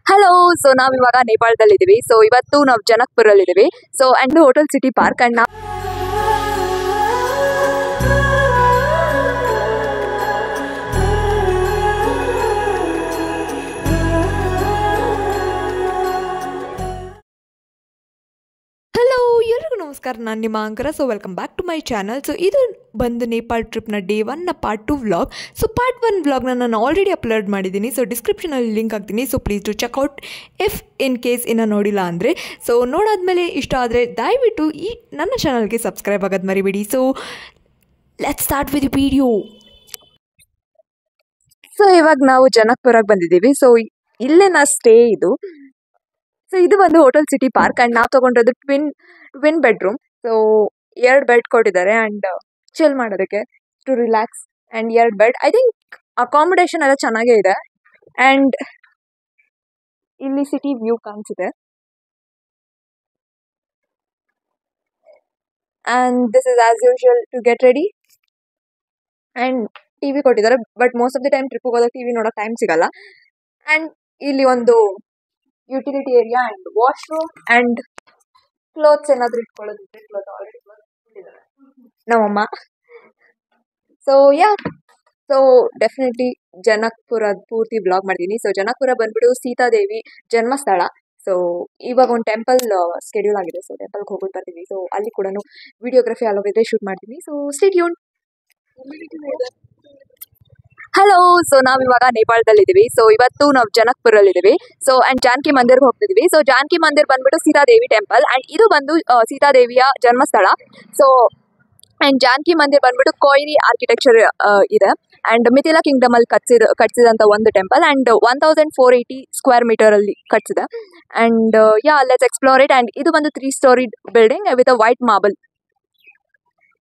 Hello. So ನಾವ್ ಇವಾಗ ನೇಪಾಳದಲ್ಲಿ ಇದೀವಿ. ಸೊ ಇವತ್ತು ನಾವು ಜನಕ್ಪುರಲ್ಲಿ ಇದೀವಿ. So and hotel city park and hello ಎಲ್ರಿಗೂ ನಮಸ್ಕಾರ, ನಾನು ನಿಮ್ಮ ಅಂಕರ. So welcome back to my channel. So ಇದು ಬಂದು ನೇಪಾಳ ಟ್ರಿಪ್ನ ಡೇ 1ನ ಪಾರ್ಟ್ 2 ವ್ಲಾಗ್. ಸೊ ಪಾರ್ಟ್ 1 ವ್ಲಾಗ್ನ ನಾನು ಆಲ್ರೆಡಿ ಅಪ್ಲೋಡ್ ಮಾಡಿದ್ದೀನಿ. ಸೊ ಡಿಸ್ಕ್ರಿಪ್ಷನಲ್ಲಿ ಲಿಂಕ್ ಹಾಕ್ತೀನಿ. So please to check out if in case ಇನ್ನೂ ನೋಡಿಲ್ಲ ಅಂದರೆ. ಸೊ ನೋಡಾದ್ಮೇಲೆ ಇಷ್ಟ ಆದರೆ ದಯವಿಟ್ಟು ಈ ನನ್ನ ಚಾನಲ್ಗೆ ಸಬ್ಸ್ಕ್ರೈಬ್ ಆಗೋದು ಮರಿಬೇಡಿ. So let's start with video. So ಇವಾಗ ನಾವು ಜನಕ್ಪುರಕ್ಕೆ ಬಂದಿದ್ದೀವಿ. ಸೊ ಇಲ್ಲೇ ನಾ ಸ್ಟೇ ಇದು. ಸೊ ಇದು ಒಂದು ಹೋಟೆಲ್ ಸಿಟಿ ಪಾರ್ಕ್ ಅಂಡ್ ನಾವು ತಗೊಂಡಿರೋದು ಟ್ವಿನ್ ಬೆಡ್ರೂಮ್. ಸೊ 2 ಬೆಡ್ ಕೊಟ್ಟಿದ್ದಾರೆ ಅಂಡ್ ಚಿಲ್ ಮಾಡೋದಕ್ಕೆ to relax and 2 bed. I think accommodation ಎಲ್ಲ ಚೆನ್ನಾಗೇ ಇದೆ ಅಂಡ್ ಇಲ್ಲಿ ಸಿಟಿ ವ್ಯೂ ಕಾಣಿಸಿದೆ. And this is as usual to get ready and TV ಕೊಟ್ಟಿದ್ದಾರೆ. But most of the time trip ಹೋಗೋದಕ್ಕೆ TV ನೋಡೋ ಟೈಮ್ ಸಿಗಲ್ಲ. ಅಂಡ್ ಇಲ್ಲಿ ಒಂದು utility area and washroom and clothes ಏನಾದರೂ ಇಟ್ಕೊಳ್ಳೋದಿದ್ರೆ ಕ್ಲೋತ್ ಆಲ್ರೆಡಿ ಇಟ್ಟಿದ್ದಾರೆ ನಮ್ಮಮ್ಮ. ಸೊ ಸೊ ಡೆಫಿನೆಟ್ಲಿ ಜನಕ್ಪುರದ ಪೂರ್ತಿ ಬ್ಲಾಗ್ ಮಾಡ್ತೀನಿ. ಸೊ ಜನಕ್ಪುರ ಬಂದ್ಬಿಟ್ಟು ಸೀತಾದೇವಿ ಜನ್ಮಸ್ಥಳ. ಸೊ ಇವಾಗ ಒಂದು ಟೆಂಪಲ್ ಸ್ಕೆಡ್ಯೂಲ್ ಆಗಿದೆ. ಸೊ ಟೆಂಪಲ್ಗೆ ಹೋಗೋದು ಬರ್ತೀವಿ. ಸೊ ಅಲ್ಲಿ ಕೂಡ ವಿಡಿಯೋಗ್ರಫಿ ಅಲ್ಲೋಗಿದ್ರೆ ಶೂಟ್ ಮಾಡ್ತೀನಿ. So stay tune. Hello. So ನಾವ್ ಇವಾಗ ನೇಪಾಳದಲ್ಲಿ ಇದೀವಿ. ಸೊ ಇವತ್ತು ನಾವು ಜನಕ್ಪುರಲ್ಲಿ ಇದೀವಿ. ಸೊ ಅಂಡ್ ಜಾನಕಿ ಮಂದಿರ್ಗೆ ಹೋಗ್ತಿದೀವಿ. ಸೊ ಜಾನಕಿ ಮಂದಿರ್ ಬಂದ್ಬಿಟ್ಟು ಸೀತಾದೇವಿ ಟೆಂಪಲ್ ಅಂಡ್ ಇದು ಬಂದು ಸೀತಾದೇವಿಯ ಜನ್ಮಸ್ಥಳ. ಸೊ ಅಂಡ್ ಜಾನಕಿ ಮಂದಿರ್ ಬಂದ್ಬಿಟ್ಟು ಕೊಯ್ರಿ ಆರ್ಕಿಟೆಕ್ಚರ್ ಇದೆ ಅಂಡ್ ಮಿಥಿಲಾ ಕಿಂಗ್ಡಮ್ ಅಲ್ಲಿ ಕಟ್ಸಿದಂತ ಒಂದು ಟೆಂಪಲ್ ಅಂಡ್ 1480 ಸ್ಕ್ವೇರ್ ಮೀಟರ್ ಅಲ್ಲಿ ಕಟ್ಸಿದೆ. And let's explore it. And ಇದು ಒಂದು 3 story building with a white marble.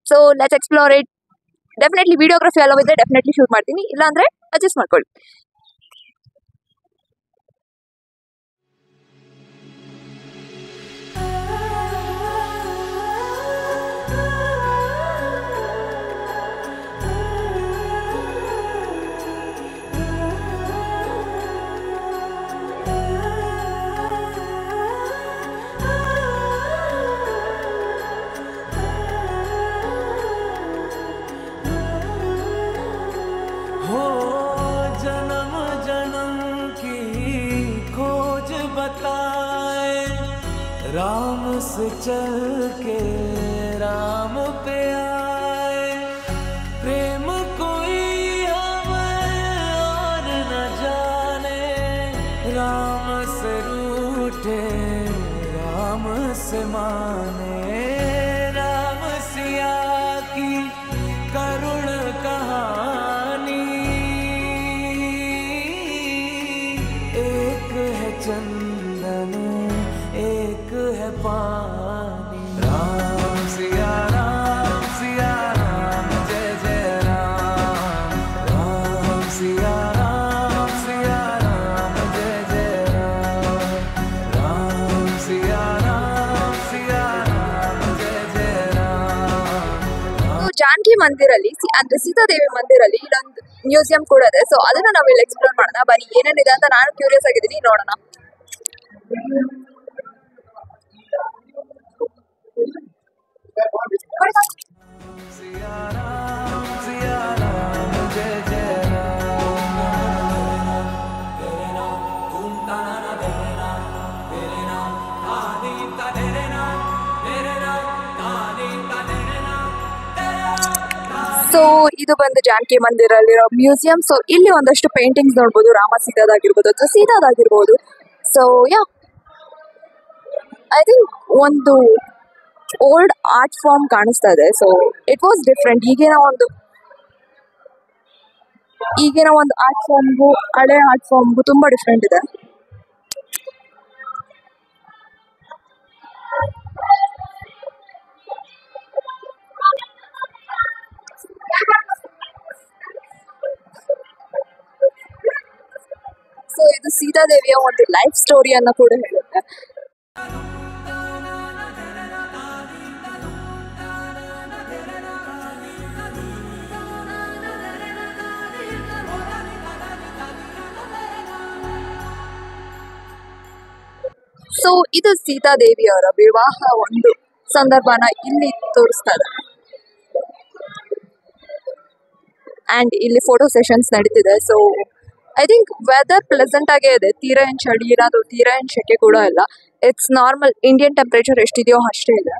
So let's explore it. Definitely videography ಎಲ್ಲ ಇದ್ರೆ ಡೆಫಿನೆಟ್ಲಿ ಶೂಟ್ ಮಾಡ್ತೀನಿ, ಇಲ್ಲಾಂದ್ರೆ ಅಡ್ಜಸ್ಟ್ ಮಾಡ್ಕೊಳ್ಳಿ. राम से चल के राम पे आए, प्रेम कोई हमें और न जाने, राम से रूठे राम से माने, राम सिया की करुण कहानी, एक है चंदन एक है पानी, राम सिया राम जय जय राम, राम सिया राम जय जय राम, राम सिया राम जय जय राम. ಜಾನಕಿ ಮಂದಿರಲ್ಲಿ ಅಂದ್ರೆ ಸೀತಾದೇವಿ ಮಂದಿರಲ್ಲಿ ಇಲ್ಲೊಂದು ಮ್ಯೂಸಿಯಂ ಕೂಡ ಇದೆ. ಸೊ ಅದನ್ನ ನಾವಿಲ್ಲಿ ಎಕ್ಸ್ಪ್ಲೋರ್ ಮಾಡೋಣ. ಬರೀ ಏನೇನಿದೆ ಅಂತ ನಾನು ಕ್ಯೂರಿಯಸ್ ಆಗಿದ್ದೀನಿ, ನೋಡೋಣ. ಸೊ ಇದು ಬಂದು ಜಾನಕಿ ಮಂದಿರಲ್ಲಿರೋ ಮ್ಯೂಸಿಯಂ. ಸೊ ಇಲ್ಲಿ ಒಂದಷ್ಟು ಪೇಂಟಿಂಗ್ಸ್ ನೋಡ್ಬೋದು, ರಾಮ ಸೀತಾದಾಗಿರ್ಬೋದು ಅಥವಾ ಸೀತಾದಾಗಿರ್ಬೋದು. ಸೊ ಐ ಥಿಂಕ್ ಒಂದು ಓಲ್ಡ್ ಆರ್ಟ್ ಫಾರ್ಮ್ ಕಾಣಿಸ್ತಾ ಇದೆ. So it was different. ಈಗಿನ ಒಂದು ಆರ್ಟ್ ಫಾರ್ಮ್ಗೂ ಹಳೆ ಆರ್ಟ್ ಫಾರ್ಮ್ಗೂ ತುಂಬಾ ಡಿಫ್ರೆಂಟ್ ಇದೆ. ಸೊ ಇದು ಸೀತಾದೇವಿಯ ಒಂದು ಲೈಫ್ ಸ್ಟೋರಿಯನ್ನ ಕೂಡ ಹೇಳುತ್ತೆ. ಸೊ ಇದು ಸೀತಾದೇವಿಯವರ ವಿವಾಹ ಒಂದು ಸಂದರ್ಭನ ಇಲ್ಲಿ ತೋರಿಸ್ತಾ ಇದ್ದಾರೆ. ಅಂಡ್ ಇಲ್ಲಿ ಫೋಟೋ ಸೆಷನ್ಸ್ ನಡೀತಿದೆ. So I think weather pleasant ಆಗೇ ಇದೆ. ತೀರಾ ಏನು ಚಳಿ ಇಲ್ಲ, ಅದು ತೀರಾ ಏನು ಸೆಕೆ ಕೂಡ ಇಲ್ಲ. ಇಟ್ಸ್ ನಾರ್ಮಲ್ ಇಂಡಿಯನ್ ಟೆಂಪ್ರೇಚರ್ ಎಷ್ಟಿದೆಯೋ ಅಷ್ಟೇ ಇದೆ.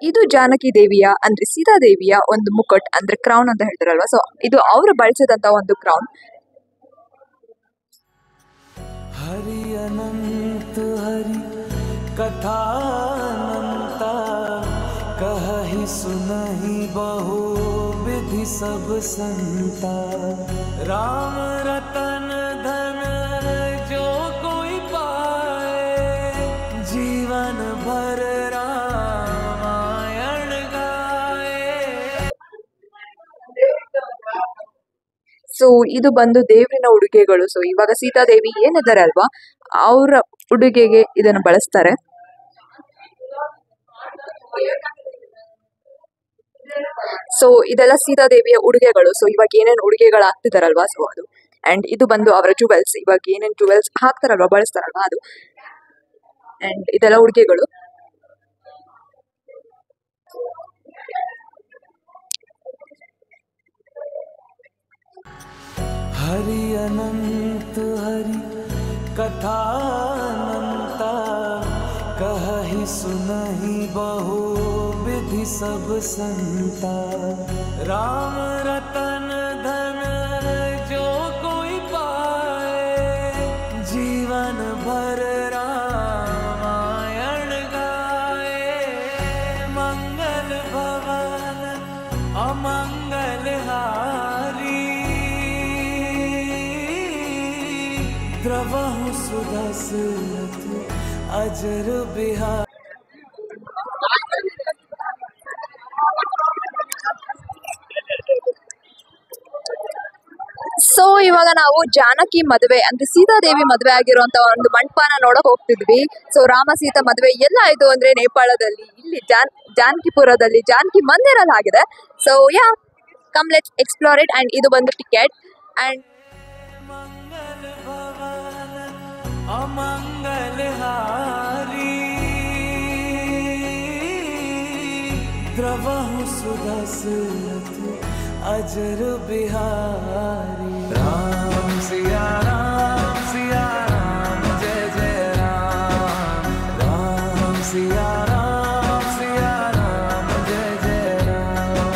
ಇದು ಜಾನಕಿ ದೇವಿಯ ಅಂದ್ರೆ ಸೀತಾದೇವಿಯ ಒಂದು ಮುಕಟ್ ಅಂದ್ರೆ ಕ್ರೌನ್ ಅಂತ ಹೇಳ್ತಾರಲ್ವಾ. ಸೊ ಇದು ಅವರು ಬಳಸಿದಂತ ಒಂದು ಕ್ರೌನ್. हरि अनंत हरि कथानंता कहहि सुनहि बहु विधि सब संता राम रतन धन जो कोई पाए जीवन भर रामायण गाए. ಸೊ ಇದು ಬಂದು ದೇವರಿನ ಉಡುಗೆಗಳು. ಸೊ ಇವಾಗ ಸೀತಾದೇವಿ ಏನಿದ್ದಾರೆ ಅಲ್ವಾ, ಅವರ ಉಡುಗೆಗೆ ಇದನ್ನು ಬಳಸ್ತಾರೆ. ಸೊ ಇದೆಲ್ಲ ಸೀತಾದೇವಿಯ ಉಡುಗೆಗಳು. ಸೊ ಇವಾಗ ಏನೇನು ಉಡುಗೆಗಳು ಹಾಕ್ತಿದಾರಲ್ವಾ, ಸೊ ಅದು. ಅಂಡ್ ಇದು ಬಂದು ಅವರ ಜುವೆಲ್ಸ್. ಇವಾಗ ಏನೇನು ಜುವೆಲ್ಸ್ ಹಾಕ್ತಾರಲ್ವಾ, ಬಳಸ್ತಾರಲ್ವಾ ಅದು. ಅಂಡ್ ಇದೆಲ್ಲ ಉಡುಗೆಗಳು. हरि अनंत हरि कथानंता कहहि सुनहि बहु विधि सब संता राम रतन धन जो कोई पाए जीवन भर रामायण गाए. मंगल भवन अमंगल हारी द्रवहु सुदशरथ अजर बिहार. ಸೊ ಇವಾಗ ನಾವು ಜಾನಕಿ ಮದುವೆ ಅಂದ್ರೆ ಸೀತಾದೇವಿ ಮದುವೆ ಆಗಿರುವಂತ ಒಂದು ಮಂಟಪನ ನೋಡಕ್ ಹೋಗ್ತಿದ್ವಿ. ಸೊ ರಾಮ ಸೀತಾ ಮದುವೆ ಎಲ್ಲ ಆಯ್ತು ಅಂದ್ರೆ ನೇಪಾಳದಲ್ಲಿ, ಇಲ್ಲಿ ಜಾನಕಿಪುರದಲ್ಲಿ ಜಾನಕಿ ಮಂದಿರಲ್ಲಿ ಆಗಿದೆ. So yeah, come let's explore it. And ಇದು ಬಂದು ಟಿಕೆಟ್. ಅಂಡ್ मंगल भवन अमंगल हारी द्रवहु सुदशरथ अजर बिहारी. राम सिया राम जय जय राम. राम सिया राम जय जय राम.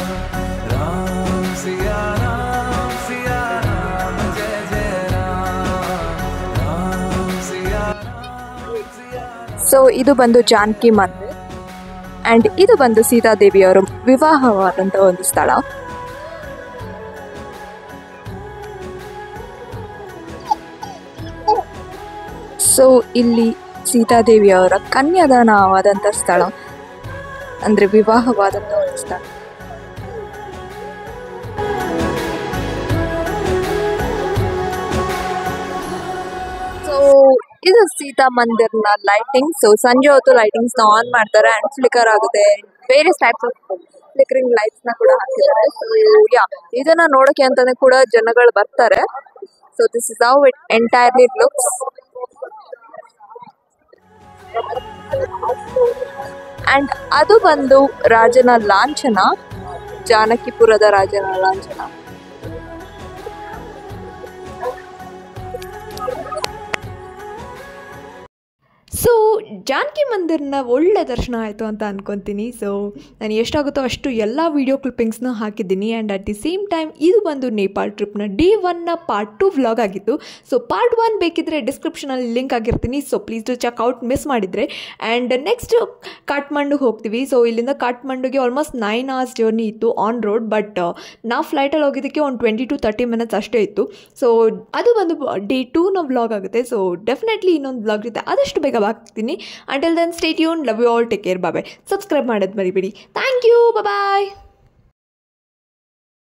राम सिया राम जय जय राम. राम सिया ಸೊ ಇದು ಬಂದು ಜಾನಕಿ ಮಂದಿರ್. ಅಂಡ್ ಇದು ಬಂದು ಸೀತಾದೇವಿಯವರು ವಿವಾಹವಾದಂತ ಒಂದು ಸ್ಥಳ. ಸೊ ಇಲ್ಲಿ ಸೀತಾದೇವಿಯವರ ಕನ್ಯಾದಾನವಾದಂಥ ಸ್ಥಳ ಅಂದ್ರೆ ವಿವಾಹವಾದಂಥ ಒಂದು ಸ್ಥಳ. ಸೊ ಇದು ಸೀತಾ ಮಂದಿರ್ನ ಲೈಟಿಂಗ್. ಸೊ ಸಂಜೆ ಹೊತ್ತು ಲೈಟಿಂಗ್ಸ್ ನ ಆನ್ ಮಾಡ್ತಾರೆ ಅಂಡ್ ಫ್ಲಿಕರ್ ಆಗುತ್ತೆ. ಬೇರೆ ಟೈಪ್ಸ್ ಆಫ್ ಫ್ಲಿಕರಿಂಗ್ ಲೈಟ್ಸ್ ನ ಕೂಡ ಹಾಕಿದ್ದಾರೆ. ಸೊ ಯಾ, ಇದನ್ನ ನೋಡಕ್ಕೆ ಅಂತಾನೆ ಕೂಡ ಜನಗಳು ಬರ್ತಾರೆ. So this is how it entirely looks. And ಅದು ಬಂದು ರಾಜನ ಲಾಂಛನ, ಜಾನಕಿಪುರದ ರಾಜನ ಲಾಂಛನ. ಸೊ ಜಾನಕಿ ಮಂದಿರ್ನ ಒಳ್ಳೆ ದರ್ಶನ ಆಯಿತು ಅಂತ ಅನ್ಕೊತೀನಿ. ಸೊ ನಾನು ಎಷ್ಟಾಗುತ್ತೋ ಅಷ್ಟು ಎಲ್ಲ ವೀಡಿಯೋ ಕ್ಲಿಪ್ಪಿಂಗ್ಸ್ನ ಹಾಕಿದ್ದೀನಿ. And at the same time ಇದು ಬಂದು ನೇಪಾಳ ಟ್ರಿಪ್ನ Day 1ನ ಪಾರ್ಟ್ 2 ವ್ಲಾಗ್ ಆಗಿತ್ತು. ಸೊ ಪಾರ್ಟ್ 1 ಬೇಕಿದ್ರೆ ಡಿಸ್ಕ್ರಿಪ್ಷನಲ್ಲಿ ಲಿಂಕ್ ಆಗಿರ್ತೀನಿ. So please do check out miss ಮಾಡಿದರೆ. ಆ್ಯಂಡ್ ನೆಕ್ಸ್ಟ್ ಕಾಠ್ಮಂಡುಗೆ ಹೋಗ್ತೀವಿ. ಸೊ ಇಲ್ಲಿಂದ ಕಾಠ್ಮಂಡುಗೆ ಆಲ್ಮೋಸ್ಟ್ 9 hours ಜರ್ನಿ ಇತ್ತು ಆನ್ ರೋಡ್. ಬಟ್ ನಾವು ಫ್ಲೈಟಲ್ಲಿ ಹೋಗಿದ್ದಕ್ಕೆ ಒಂದು 20 to 30 minutes ಅಷ್ಟೇ ಇತ್ತು. ಸೊ ಅದು ಬಂದು Day 2ನ ವ್ಲಾಗ್ ಆಗುತ್ತೆ. ಸೊ ಡೆಫಿನೆಟ್ಲಿ ಇನ್ನೊಂದು ವ್ಲಾಗ್ ಇರುತ್ತೆ, ಆದಷ್ಟು ಬೇಗ ಹಾಕ್ತೀನಿ. Until then, stay tuned. Love you all. Take care. Bye bye. Subscribe ಮಾಡೋದು ಮರಿಬೇಡಿ. Thank you. Bye bye.